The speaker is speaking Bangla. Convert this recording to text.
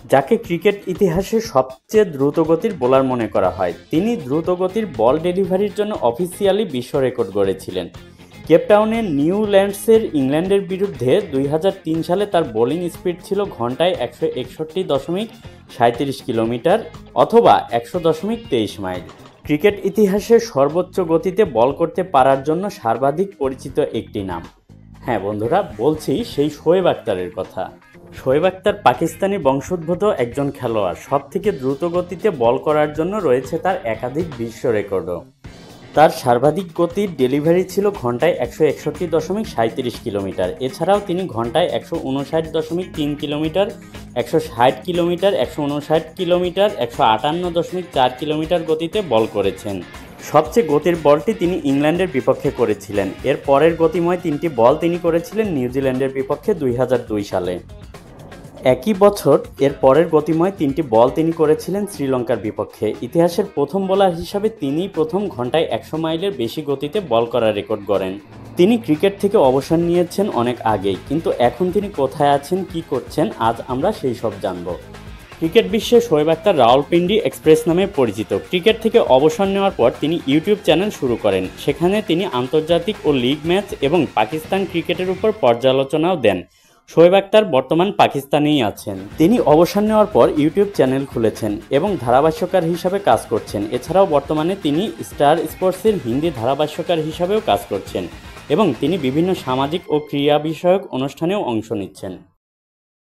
যাকে ক্রিকেট ইতিহাসে সবচেয়ে দ্রুতগতির বোলার মনে করা হয়। তিনি দ্রুতগতির বল ডেলিভারির জন্য অফিসিয়ালি বিশ্ব রেকর্ড গড়েছিলেন। কেপটাউনের নিউল্যান্ডসের ইংল্যান্ডের বিরুদ্ধে 2003 সালে তার বোলিং স্পিড ছিল ঘন্টায় 161.37 কিলোমিটার অথবা 100.23 মাইল। ক্রিকেট ইতিহাসে সর্বোচ্চ গতিতে বল করতে পারার জন্য সর্বাধিক পরিচিত একটি নাম। হ্যাঁ বন্ধুরা, বলছি সেই শোয়েব আখতারের কথা। শোয়েব আখতার পাকিস্তানি বংশোদ্ভূত একজন খেলোয়াড়। সবথেকে দ্রুত গতিতে বল করার জন্য রয়েছে তার একাধিক বিশ্ব রেকর্ডও। তার সর্বাধিক গতির ডেলিভারি ছিল ঘন্টায় 161.37 কিলোমিটার। এছাড়াও তিনি ঘন্টায় 159.3 কিলোমিটার, 160 কিলোমিটার, 159 কিলোমিটার, 158.4 কিলোমিটার গতিতে বল করেছেন। সবচেয়ে গতির বলটি তিনি ইংল্যান্ডের বিপক্ষে করেছিলেন। এর পরের গতিময় 3টি বল তিনি করেছিলেন নিউজিল্যান্ডের বিপক্ষে 2002 সালে। একই বছর এর পরের গতিময় 3টি বল তিনি করেছিলেন শ্রীলঙ্কার বিপক্ষে। ইতিহাসের প্রথম বোলার হিসাবে তিনিই প্রথম ঘন্টায় 100 মাইলের বেশি গতিতে বল করার রেকর্ড গড়েন। তিনি ক্রিকেট থেকে অবসর নিয়েছেন অনেক আগেই, কিন্তু এখন তিনি কোথায় আছেন, কি করছেন, আজ আমরা সেই সব জানব। ক্রিকেট বিশ্বে শোয়েব আখতার রাওয়ালপিন্ডি এক্সপ্রেস নামে পরিচিত। ক্রিকেট থেকে অবসর নেওয়ার পর তিনি ইউটিউব চ্যানেল শুরু করেন। সেখানে তিনি আন্তর্জাতিক ও লিগ ম্যাচ এবং পাকিস্তান ক্রিকেটের উপর পর্যালোচনাও দেন। শোয়েব আখতার বর্তমান পাকিস্তানেই আছেন। তিনি অবসর নেওয়ার পর ইউটিউব চ্যানেল খুলেছেন এবং ধারাভাষ্যকার হিসাবে কাজ করছেন। এছাড়াও বর্তমানে তিনি স্টার স্পোর্টসের হিন্দি ধারাভাষ্যকার হিসাবেও কাজ করছেন এবং তিনি বিভিন্ন সামাজিক ও ক্রীড়া বিষয়ক অনুষ্ঠানেও অংশ নিচ্ছেন।